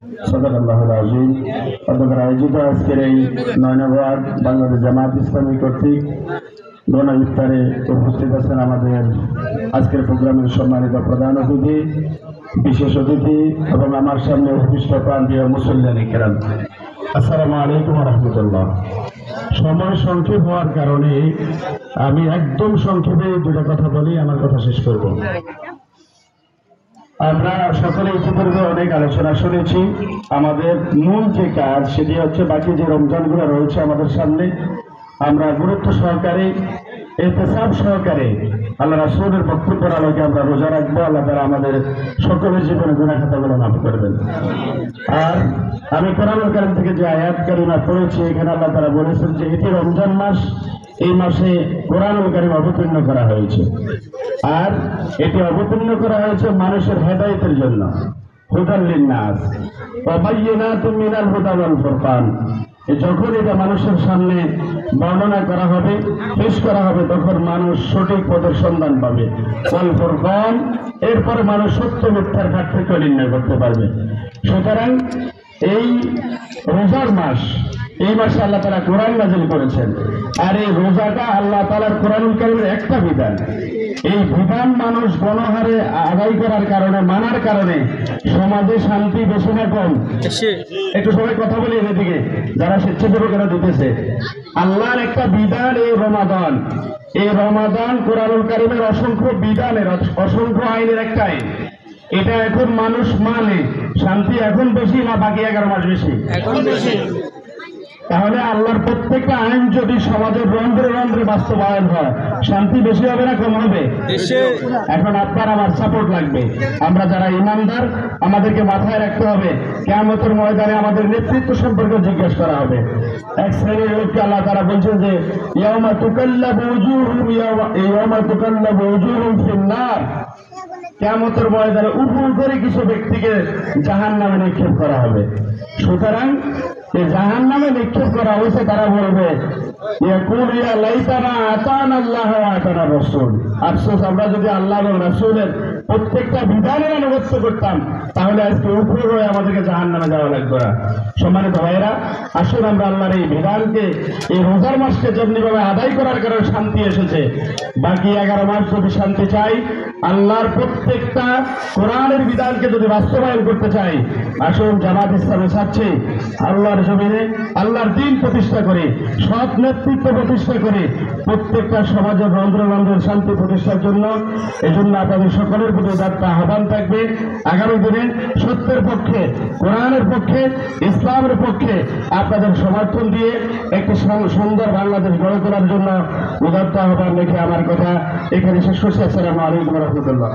সাদাকাল্লাহুল আযীম। আপনাদের আয়োজিত আজকের এই ৯ নম্বর বাংলাদেশ জামায়াত ইসলামী কর্তৃক গণ ইফতারে উপস্থিত আছেন আমাদের আজকের প্রোগ্রামের সম্মানিত প্রধান অতিথি, বিশেষ অতিথি এবং আমার সামনে উপবিষ্ট প্রান্তীয় মুসল্লিয়ানে কেরাম। আসসালামু আলাইকুম ওয়া রাহমাতুল্লাহ। সময় সংক্ষেপ হওয়ার কারণে আমি একদম সংক্ষেপে দুটো কথা বলি, আমার কথা শেষ করব। আমরা সকলে ইতিপূর্বে অনেক আলোচনা শুনেছি। আমাদের মূল যে কাজ সেটি হচ্ছে বাকি যে রমজানগুলো রয়েছে আমাদের সামনে, আমরা গুরুত্ব সহকারে ইহতিসাব সহকারে আল্লাহ রাসূলের বক্তব্যের আলোকে আমরা রোজা রাখবো। আল্লাহ তাআলা আমাদের সকলের জীবনে গুনাহ খাতাগুলো মাফ করবেন। আর আমি কোরআনুল কারীম থেকে যে আয়াত কারিমা পড়েছি, এখানে আল্লাহ তাআলা বলেছেন যে এটি রমজান মাস, এই মাসে কোরআনুল কারীম অবতীর্ণ করা হয়েছে। আর এটি অবতীর্ণ করা হয়েছে মানুষের হেদায়েতের জন্য, হুদাল লিন্নাস ওয়া বায়্যিনাতুম মিনাল হুদা ওয়াল ফুরকান। যখন এটা মানুষের সামনে বর্ণনা করা হবে, পেশ করা হবে, তখন মানুষ সঠিক পথের সন্ধান পাবে। ওয়াল ফুরকান, এরপরে মানুষ সত্য মিথ্যার পার্থক্য নির্ণয় করতে পারবে। সুতরাং এই রোজার মাস, এই মাসে আল্লাহ তাআলা কোরআন নাযিল করেছেন। আর এই রোজাটা আল্লাহ তাআলার কোরআনুল কারীমের একটা বিধান। এই বিধান মানুষ গণহারে আদায় করার কারণে, মানার কারণে সমাজে শান্তি বেশি না কম? একটু সবাই কথা বলি এদিকে, যারা স্বেচ্ছাসেবকেরা দিতেছে। আল্লাহর একটা বিধান এই রমাদান। এই রমাদান কোরআনুল কারীমের অসংখ্য বিধানের, অসংখ্য আইনের একটা আইন। এটা এখন মানুষ মানে শান্তি এখন বেশি না বাকি 11 মাস বেশি? এখন বেশি। তাহলে আল্লাহর প্রত্যেকটা আইন যদি সমাজের রন্ধ্রে রন্ধ্রে বাস্তবায়ন হয়, শান্তি বেশি হবে না কম হবে? এখন আপনার আমার সাপোর্ট লাগবে। আমরা যারা ইমানদার, আমাদেরকে মাথায় রাখতে হবে কিয়ামতের ময়দানে আমাদের নেতৃত্ব সম্পর্কে জিজ্ঞেস করা হবে। এক শ্রেণীর লোককে আল্লাহ তাআলা বলছেন যে ইয়াউমা তুকাল্লাবু উজুহুম ফিন-নার, কিয়ামতের ময়দানে উপর করে কিছু ব্যক্তিকে জাহান্নামে নিক্ষেপ করা হবে। সুতরাং এই জাহান্নামে নিক্ষেপ করা হয়েছে, তারা বলবে ইয়াকুল ইয়া লাইতানা আতানা আল্লাহ ওয়া আতানা রাসূল। আফসোস, আমরা যদি আল্লাহ এবং রাসূলের প্রত্যেকটা বিধানের আনুগত্য করতাম, তাহলে আজকে উপরে হয়ে আমাদেরকে জাহান্নামে যাওয়া লাগবে না। সম্মানিত ভাইয়েরা, আসুন আমরা আল্লাহর এই বিধানকে, এই রোজার মাসকে যেমনিভাবে আদায় করার কারণে শান্তি এসেছে, বাকি 11 মাস যদি শান্তি চাই, আল্লাহর প্রত্যেকটা কোরআনের বিধানকে যদি বাস্তবায়ন করতে চাই, আসুন জামাত ইসলামে চাচ্ছি আল্লাহর জমিনে আল্লাহর দ্বীন প্রতিষ্ঠা করে, সৎ নেতৃত্ব প্রতিষ্ঠা করে প্রত্যেকটা সমাজের রন্ধ্রে রন্ধ্রে শান্তি প্রতিষ্ঠার জন্য। এজন্য আপনাদের সকলের প্রতি উদাত্ত আহ্বান থাকবে, আগামী দিনে সত্যের পক্ষে, কোরআনের পক্ষে, ইসলামের পক্ষে আপনাদের সমর্থন দিয়ে একটি সুন্দর বাংলাদেশ গড়ে তোলার জন্য উদাত্ত আহ্বান রেখে আমার কথা এখানে শেষ করছি। আসসালামু আলাইকুম ওয়া রাহমাতুল্লাহ।